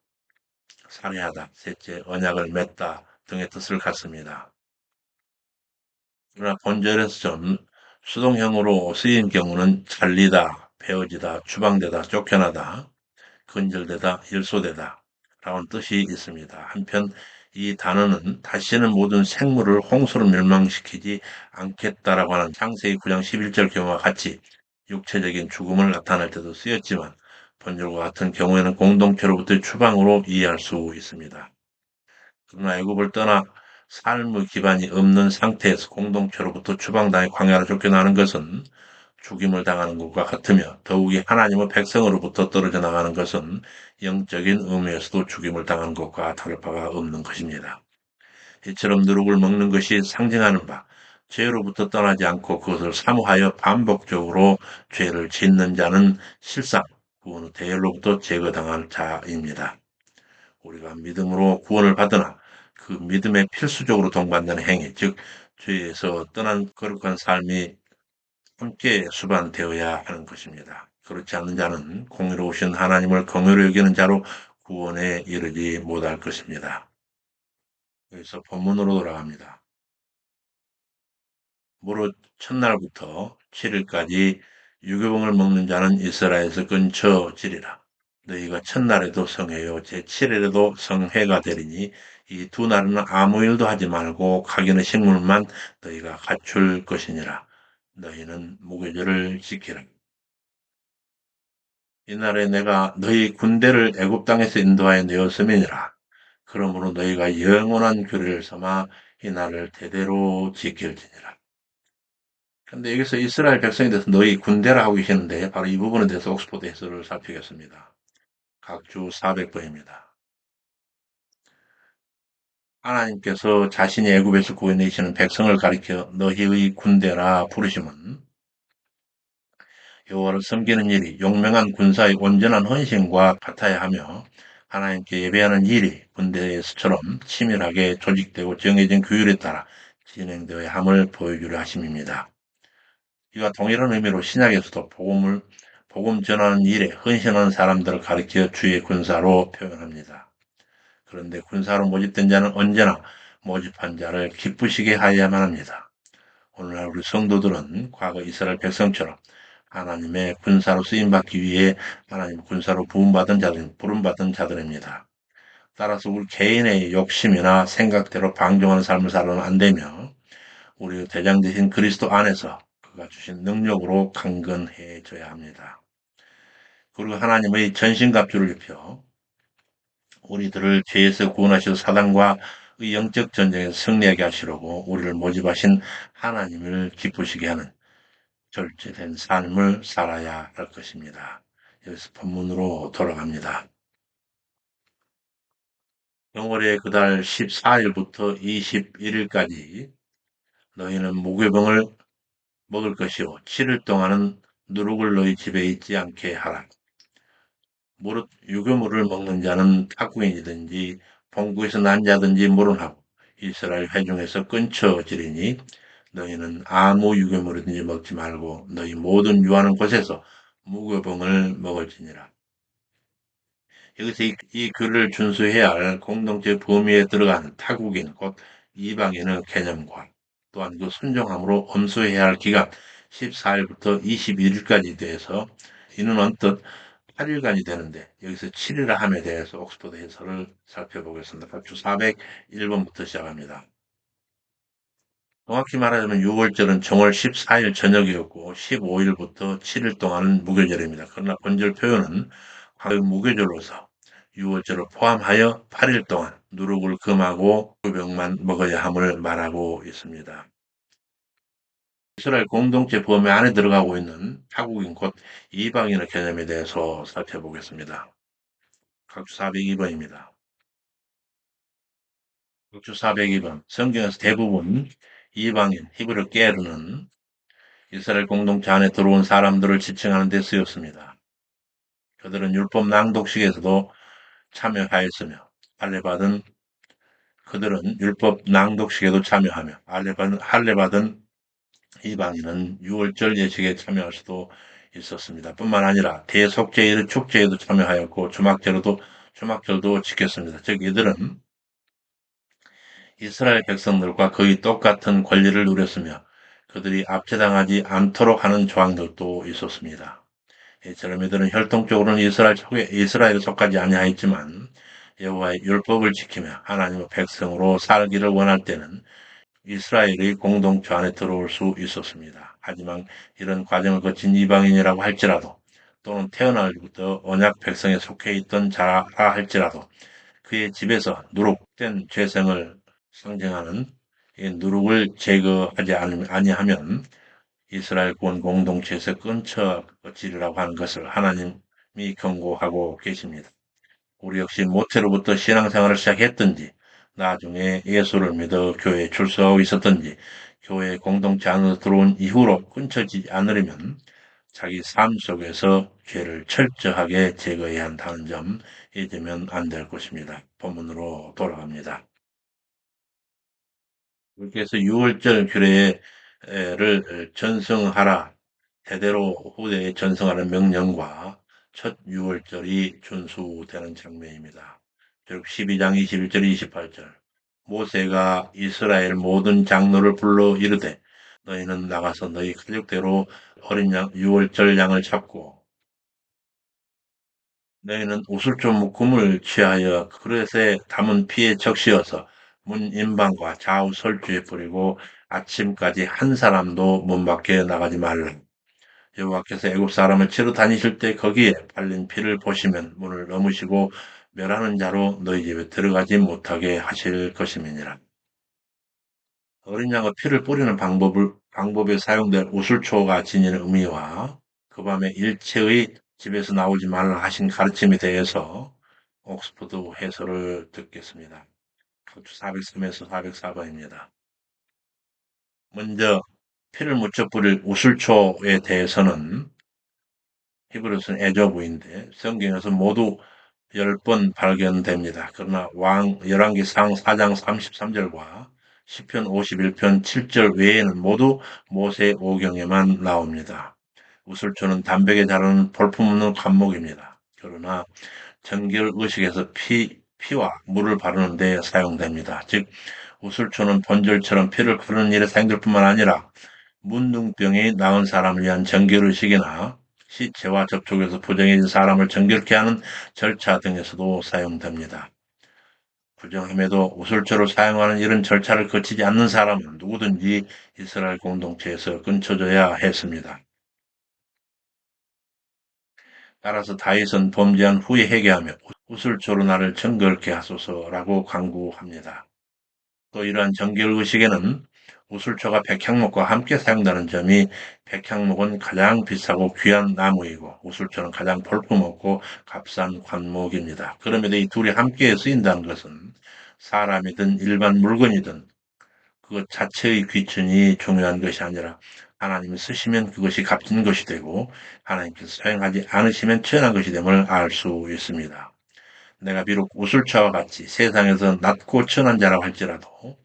살해하다, 셋째 언약을 맺다 등의 뜻을 갖습니다. 그러나 본절에서 좀 수동형으로 쓰인 경우는 잘리다, 베어지다, 추방되다, 쫓겨나다, 근절되다, 일소되다 라는 뜻이 있습니다. 한편 이 단어는 다시는 모든 생물을 홍수로 멸망시키지 않겠다라고 하는 창세기 9장 11절 경우와 같이 육체적인 죽음을 나타낼 때도 쓰였지만 본절과 같은 경우에는 공동체로부터의 추방으로 이해할 수 있습니다. 그러나 애굽을 떠나 삶의 기반이 없는 상태에서 공동체로부터 추방당해 광야로 쫓겨나는 것은 죽임을 당하는 것과 같으며 더욱이 하나님의 백성으로부터 떨어져 나가는 것은 영적인 의미에서도 죽임을 당하는 것과 다를 바가 없는 것입니다. 이처럼 누룩을 먹는 것이 상징하는 바 죄로부터 떠나지 않고 그것을 사모하여 반복적으로 죄를 짓는 자는 실상 구원의 대열로부터 제거당할 자입니다. 우리가 믿음으로 구원을 받으나 그 믿음에 필수적으로 동반되는 행위, 즉 죄에서 떠난 거룩한 삶이 함께 수반되어야 하는 것입니다. 그렇지 않는 자는 공의로우신 하나님을 긍휼히 여기는 자로 구원에 이르지 못할 것입니다. 여기서 본문으로 돌아갑니다. 무릇 첫날부터 7일까지 유교병을 먹는 자는 이스라엘에서 끊쳐지리라. 너희가 첫날에도 성회요 제7일에도 성회가 되리니 이 두 날은 아무 일도 하지 말고 각인의 식물만 너희가 갖출 것이니라. 너희는 무교절을 지키라. 이날에 내가 너희 군대를 애굽 땅에서 인도하여 내었음이니라. 그러므로 너희가 영원한 규례를 삼아 이 날을 대대로 지킬지니라. 근데 여기서 이스라엘 백성에 대해서 너희 군대라 하고 계시는데 바로 이 부분에 대해서 옥스포드 해설을 살피겠습니다. 각주 400번입니다. 하나님께서 자신이 애굽에서 구해내시는 백성을 가리켜 너희의 군대라 부르심은 여호와를 섬기는 일이 용맹한 군사의 온전한 헌신과 같아야 하며 하나님께 예배하는 일이 군대에서처럼 치밀하게 조직되고 정해진 규율에 따라 진행되어야 함을 보여주려 하심입니다. 이와 동일한 의미로 신약에서도 복음 전하는 일에 헌신하는 사람들을 가리켜 주의 군사로 표현합니다. 그런데 군사로 모집된 자는 언제나 모집한 자를 기쁘시게 하여야만 합니다. 오늘날 우리 성도들은 과거 이스라엘 백성처럼 하나님의 군사로 쓰임받기 위해 하나님 군사로 부름받은 자들입니다. 따라서 우리 개인의 욕심이나 생각대로 방종하는 삶을 살아는 안 되며 우리 대장 되신 그리스도 안에서 그가 주신 능력으로 강건해져야 합니다. 그리고 하나님의 전신갑주를 입혀 우리들을 죄에서 구원하시고 사단과의 영적 전쟁에서 승리하게 하시려고 우리를 모집하신 하나님을 기쁘시게 하는 절제된 삶을 살아야 할 것입니다. 여기서 본문으로 돌아갑니다. 영월의 그달 14일부터 21일까지 너희는 무교병을 먹을 것이요 7일 동안은 누룩을 너희 집에 있지 않게 하라. 무릇 유교물을 먹는 자는 탁구인이든지 본국에서 난 자든지 물론하고 이스라엘 회중에서 끊쳐지리니 너희는 아무 유교물이든지 먹지 말고 너희 모든 유하는 곳에서 무교병을 먹을지니라. 여기서 이 글을 준수해야 할 공동체 범위에 들어가는 타국인 곧 이방인의 개념과 또한 그 순종함으로 엄수해야 할 기간 14일부터 21일까지 대해서 이는 언뜻 8일간이 되는데 여기서 7일의 함에 대해서 옥스퍼드 해설을 살펴보겠습니다. 각주 401번부터 시작합니다. 정확히 말하자면 6월절은 정월 14일 저녁이었고 15일부터 7일 동안은 무교절입니다. 그러나 본절 표현은 무교절로서 유월절을 포함하여 8일 동안 누룩을 금하고 수병만 먹어야 함을 말하고 있습니다. 이스라엘 공동체 범위 안에 들어가고 있는 타국인 곧 이방인의 개념에 대해서 살펴보겠습니다. 각주 402번입니다. 각주 402번. 성경에서 대부분 이방인, 히브리 게르는 이스라엘 공동체 안에 들어온 사람들을 지칭하는 데 쓰였습니다. 그들은 율법 낭독식에서도 참여하였으며 할례받은 그들은 율법 낭독식에도 참여하며 할례받은 이방인은 유월절 예식에 참여할 수도 있었습니다. 뿐만 아니라 대속죄의 축제에도 참여하였고 주막절도 지켰습니다. 즉 이들은 이스라엘 백성들과 거의 똑같은 권리를 누렸으며 그들이 압제당하지 않도록 하는 조항들도 있었습니다. 이처럼 이들은 혈통적으로는 이스라엘에 속하지 아니하였지만 여호와의 율법을 지키며 하나님의 백성으로 살기를 원할 때는 이스라엘의 공동체 안에 들어올 수 있었습니다. 하지만 이런 과정을 거친 이방인이라고 할지라도 또는 태어나기부터 언약 백성에 속해 있던 자라 할지라도 그의 집에서 누룩된 죄성을 상징하는 이 누룩을 제거하지 아니하면 이스라엘 군 공동체에서 끊쳐지리라고 하는 것을 하나님이 경고하고 계십니다. 우리 역시 모태로부터 신앙생활을 시작했든지 나중에 예수를 믿어 교회에 출석하고 있었든지 교회 공동체 안으로 들어온 이후로 끊쳐지지 않으려면 자기 삶 속에서 죄를 철저하게 제거해야 한다는 점 잊으면 안 될 것입니다. 본문으로 돌아갑니다. 그래서 유월절 규례를 전승하라, 대대로 후대에 전승하는 명령과 첫 유월절이 준수되는 장면입니다. 즉 12장 21절 28절 모세가 이스라엘 모든 장로를 불러 이르되 너희는 나가서 너희 가족대로 어린 양 유월절 양을 잡고 너희는 우슬조 묶음을 취하여 그릇에 담은 피에 적시어서 문 임방과 좌우 설주에 뿌리고 아침까지 한 사람도 문 밖에 나가지 말라. 여호와께서 애굽 사람을 치러 다니실 때 거기에 발린 피를 보시면 문을 넘으시고 멸하는 자로 너희 집에 들어가지 못하게 하실 것임이니라. 어린 양의 피를 뿌리는 방법에 사용될 우슬초가 지니는 의미와 그 밤에 일체의 집에서 나오지 말라 하신 가르침에 대해서 옥스퍼드 해설을 듣겠습니다. 403에서 404번입니다. 먼저 피를 묻혀 뿌릴 우슬초에 대해서는 히브리서는 에조부인데 성경에서 모두 10번 발견됩니다. 그러나 열왕기상 4장 33절과 시편 51편 7절 외에는 모두 모세 오경에만 나옵니다. 우슬초는 담백에 자라는 볼품 없는 관목입니다. 그러나 정결 의식에서 피와 물을 바르는 데 사용됩니다. 즉 우슬초는 본절처럼 피를 바르는 일에 사용될 뿐만 아니라 문둥병이 나은 사람을 위한 정결 의식이나 시체와 접촉해서 부정해진 사람을 정결케 하는 절차 등에서도 사용됩니다. 부정함에도 우슬초를 사용하는 이런 절차를 거치지 않는 사람은 누구든지 이스라엘 공동체에서 끊쳐져야 했습니다. 따라서 다윗은 범죄한 후에 회개하며 우슬초로 나를 정결케 하소서라고 간구합니다. 또 이러한 정결의식에는 우슬초가 백향목과 함께 사용되는 점이 백향목은 가장 비싸고 귀한 나무이고 우슬초는 가장 볼품없고 값싼 관목입니다. 그럼에도 이 둘이 함께 쓰인다는 것은 사람이든 일반 물건이든 그것 자체의 귀천이 중요한 것이 아니라 하나님이 쓰시면 그것이 값진 것이 되고 하나님께서 사용하지 않으시면 천한 것이 됨을 알 수 있습니다. 내가 비록 우슬초와 같이 세상에서 낮고 천한 자라고 할지라도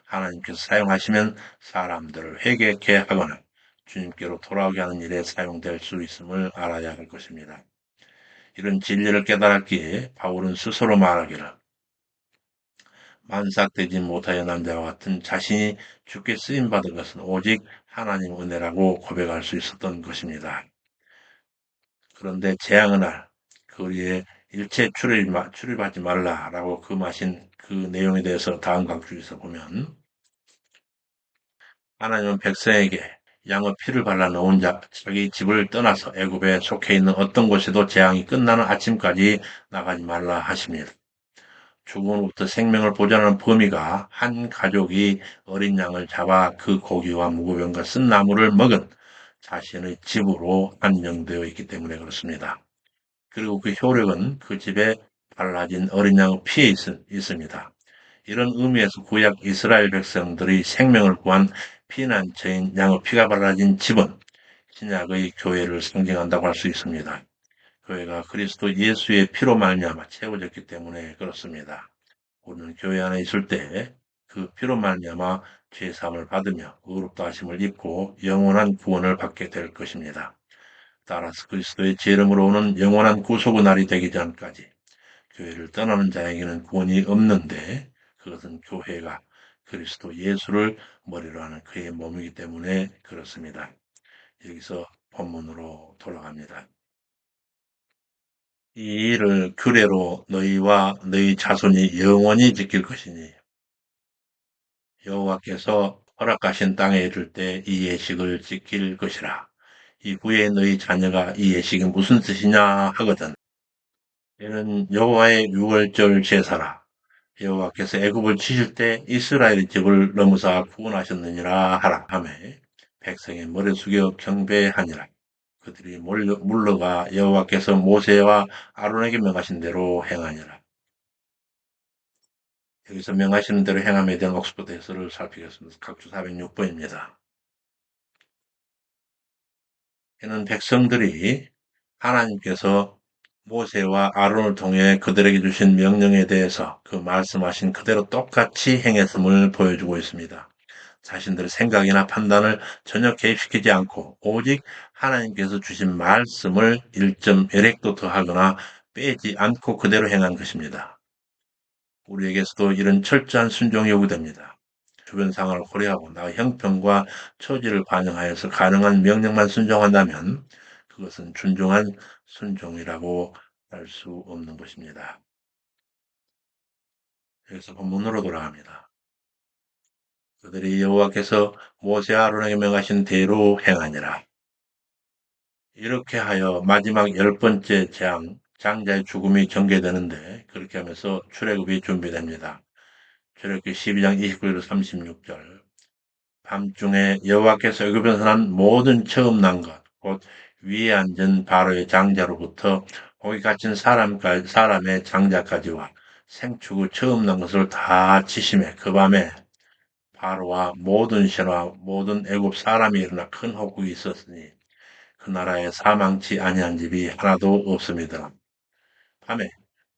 하나님께서 사용하시면 사람들을 회개케 하거나 주님께로 돌아오게 하는 일에 사용될 수 있음을 알아야 할 것입니다. 이런 진리를 깨달았기에 바울은 스스로 말하기를 만삭되지 못하여 남자와 같은 자신이 죽게 쓰임받은 것은 오직 하나님 은혜라고 고백할 수 있었던 것입니다. 그런데 재앙의 날, 그리에 일체 출입하지 말라라고 금하신 그 내용에 대해서 다음 강주에서 보면 하나님은 백성에게 양의 피를 발라 놓은 자기 집을 떠나서 애굽에 속해 있는 어떤 곳에도 재앙이 끝나는 아침까지 나가지 말라 하십니다. 죽음으로부터 생명을 보존하는 범위가 한 가족이 어린 양을 잡아 그 고기와 무교병과 쓴 나물을 먹은 자신의 집으로 안정되어 있기 때문에 그렇습니다. 그리고 그 효력은 그 집에 발라진 어린 양의 피에 있습니다. 이런 의미에서 구약 이스라엘 백성들의 생명을 구한 피난처인 양의 피가 발라진 집은 신약의 교회를 상징한다고 할 수 있습니다. 교회가 그리스도 예수의 피로 말미암아 채워졌기 때문에 그렇습니다. 우리는 교회 안에 있을 때 그 피로 말미암아 죄 사함을 받으며 의롭다 하심을 입고 영원한 구원을 받게 될 것입니다. 따라서 그리스도의 제 이름으로 오는 영원한 구속의 날이 되기 전까지 교회를 떠나는 자에게는 구원이 없는데 그것은 교회가 그리스도 예수를 머리로 하는 그의 몸이기 때문에 그렇습니다. 여기서 본문으로 돌아갑니다. 이 일을 규례로 너희와 너희 자손이 영원히 지킬 것이니 여호와께서 허락하신 땅에 이를 때 이 예식을 지킬 것이라. 이후에 너희 자녀가 이 예식이 무슨 뜻이냐 하거든. 이는 여호와의 유월절 제사라. 여호와께서 애굽을 치실 때 이스라엘의 집을 넘어사 구원하셨느니라 하라 하매 백성이 머리 숙여 경배하니라. 그들이 물러가 여호와께서 모세와 아론에게 명하신 대로 행하니라. 여기서 명하시는 대로 행함에 대한 옥스퍼드 해설을 살피겠습니다. 각주 406번입니다. 이는 백성들이 하나님께서 모세와 아론을 통해 그들에게 주신 명령에 대해서 그 말씀하신 그대로 똑같이 행했음을 보여주고 있습니다. 자신들의 생각이나 판단을 전혀 개입시키지 않고 오직 하나님께서 주신 말씀을 1.1획도 더하거나 빼지 않고 그대로 행한 것입니다. 우리에게서도 이런 철저한 순종이 요구됩니다. 주변 상황을 고려하고 나의 형편과 처지를 반영하여서 가능한 명령만 순종한다면 그것은 준종한 순종이라고 할 수 없는 것입니다. 여기서 본문으로 돌아갑니다. 그들이 여호와께서 모세 아론에게 명하신 대로 행하니라. 이렇게 하여 마지막 10번째 재앙, 장자의 죽음이 전개되는데 그렇게 하면서 출애굽이 준비됩니다. 출애굽기 12장 29절 36절 밤중에 여호와께서 애굽에서 난 모든 처음 난 것, 곧 위에 앉은 바로의 장자로부터 거기 갇힌 사람의 장자까지와 생축의 처음 난 것을 다 치심해 그 밤에 바로와 모든 신하 모든 애굽 사람이 일어나 큰 혹국이 있었으니 그 나라에 사망치 아니한 집이 하나도 없습니다. 밤에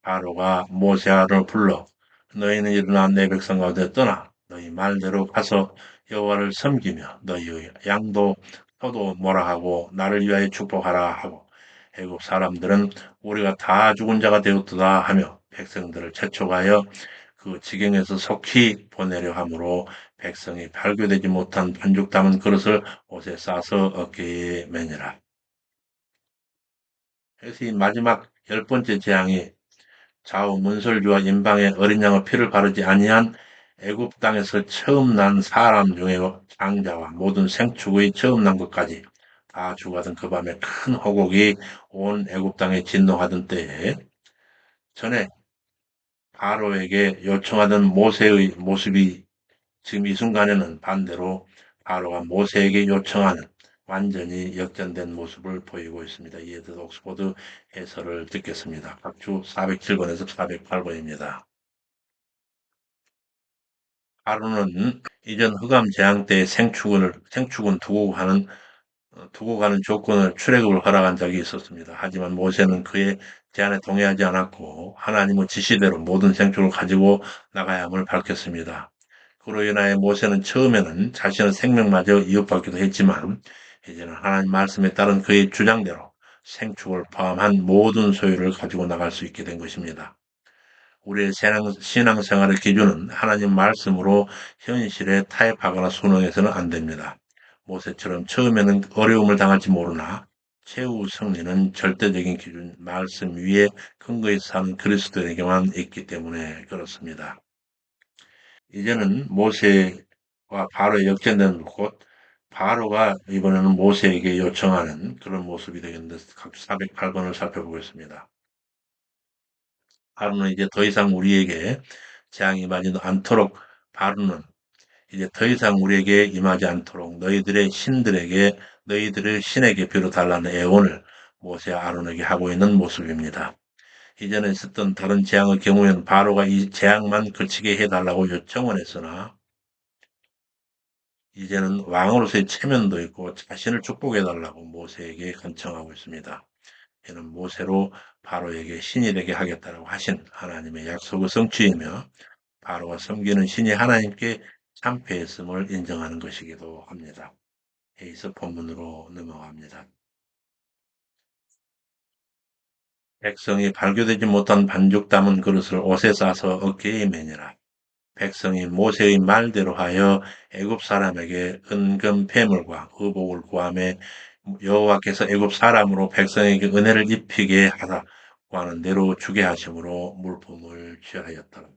바로가 모세 아론을 불러 너희는 일어나 내 백성 가운데 떠나 너희 말대로 가서 여호와를 섬기며 너희의 양도 소도 몰아하고 나를 위하여 축복하라 하고 애굽 사람들은 우리가 다 죽은 자가 되었도다 하며 백성들을 재촉하여 그 지경에서 속히 보내려 하므로 백성이 발교되지 못한 반죽 담은 그릇을 옷에 싸서 어깨에 매니라. 그래서 이 마지막 10번째 재앙이 좌우 문설주와 임방의 어린 양의 피를 바르지 아니한 애굽 땅에서 처음 난 사람 중에 장자와 모든 생축의 처음 난 것까지 다 죽어가던 그 밤에 큰 호곡이 온 애굽 땅에 진동하던 때에 전에 바로에게 요청하던 모세의 모습이 지금 이 순간에는 반대로 바로가 모세에게 요청하는 완전히 역전된 모습을 보이고 있습니다. 이에 대해서 옥스포드 해설을 듣겠습니다. 각주 407번에서 408번입니다. 바로는 이전 흑암 재앙 때 생축은 두고 가는 조건을 출애굽을 허락한 적이 있었습니다. 하지만 모세는 그의 제안에 동의하지 않았고 하나님의 지시대로 모든 생축을 가지고 나가야 함을 밝혔습니다. 그로 인하여 모세는 처음에는 자신의 생명마저 위협받기도 했지만 이제는 하나님 말씀에 따른 그의 주장대로 생축을 포함한 모든 소유를 가지고 나갈 수 있게 된 것입니다. 우리의 신앙생활의 기준은 하나님 말씀으로 현실에 타협하거나 순응해서는 안 됩니다. 모세처럼 처음에는 어려움을 당할지 모르나 최후 승리는 절대적인 기준, 말씀 위에 근거해서 사는 그리스도에게만 있기 때문에 그렇습니다. 이제는 모세와 바로 역전된 곳, 바로가 이번에는 모세에게 요청하는 그런 모습이 되겠는데, 각 408번을 살펴보겠습니다. 바로는 이제 더 이상 우리에게 재앙이 임하지 않도록, 바로는 이제 더 이상 우리에게 임하지 않도록 너희들의 신들에게, 너희들의 신에게 빌어달라는 애원을 모세와 아론에게 하고 있는 모습입니다. 이전에 있었던 다른 재앙의 경우에는 바로가 이 재앙만 그치게 해달라고 요청을 했으나, 이제는 왕으로서의 체면도 있고 자신을 축복해달라고 모세에게 간청하고 있습니다. 이는 모세로 바로에게 신이 되게 하겠다고 하신 하나님의 약속의 성취이며, 바로가 섬기는 신이 하나님께 참패했음을 인정하는 것이기도 합니다. 여기서 본문으로 넘어갑니다. 백성이 발교되지 못한 반죽 담은 그릇을 옷에 싸서 어깨에 매니라. 백성이 모세의 말대로 하여 애굽 사람에게 은금 패물과 의복을 구하며 여호와께서 애굽 사람으로 백성에게 은혜를 입히게 하라 구하는 대로 주게 하심으로 물품을 취하였더라.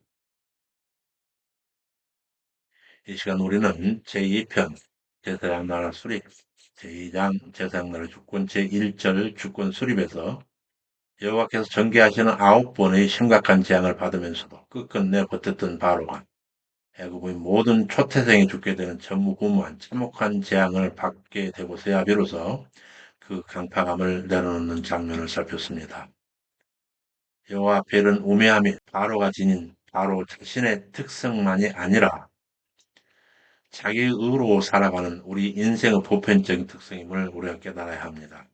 이 시간 우리는 제2편 제사장 나라 수립, 제2장 제사장 나라 주권 제1절 주권 수립에서 여호와께서 전개하시는 9번의 심각한 재앙을 받으면서도 끝끝내 버텼던 바로가 애굽의 모든 초태생이 죽게 되는 전무후무한 참혹한 재앙을 받게 되고서야 비로소 그 강팍함을 내려놓는 장면을 살폈습니다. 여호와 앞에는 우매함이 바로가 지닌 바로 자신의 특성만이 아니라 자기의 의로 살아가는 우리 인생의 보편적인 특성임을 우리가 깨달아야 합니다.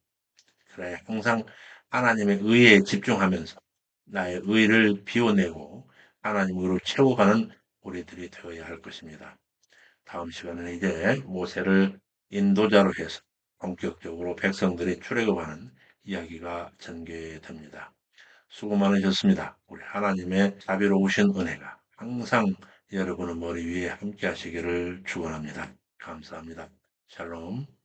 그래 항상 하나님의 의에 집중하면서 나의 의를 비워내고 하나님 의로 채워가는 우리들이 되어야 할 것입니다. 다음 시간에는 이제 모세를 인도자로 해서 본격적으로 백성들이 출애굽하는 이야기가 전개됩니다. 수고 많으셨습니다. 우리 하나님의 자비로우신 은혜가 항상 여러분의 머리 위에 함께 하시기를 축원합니다. 감사합니다. 샬롬.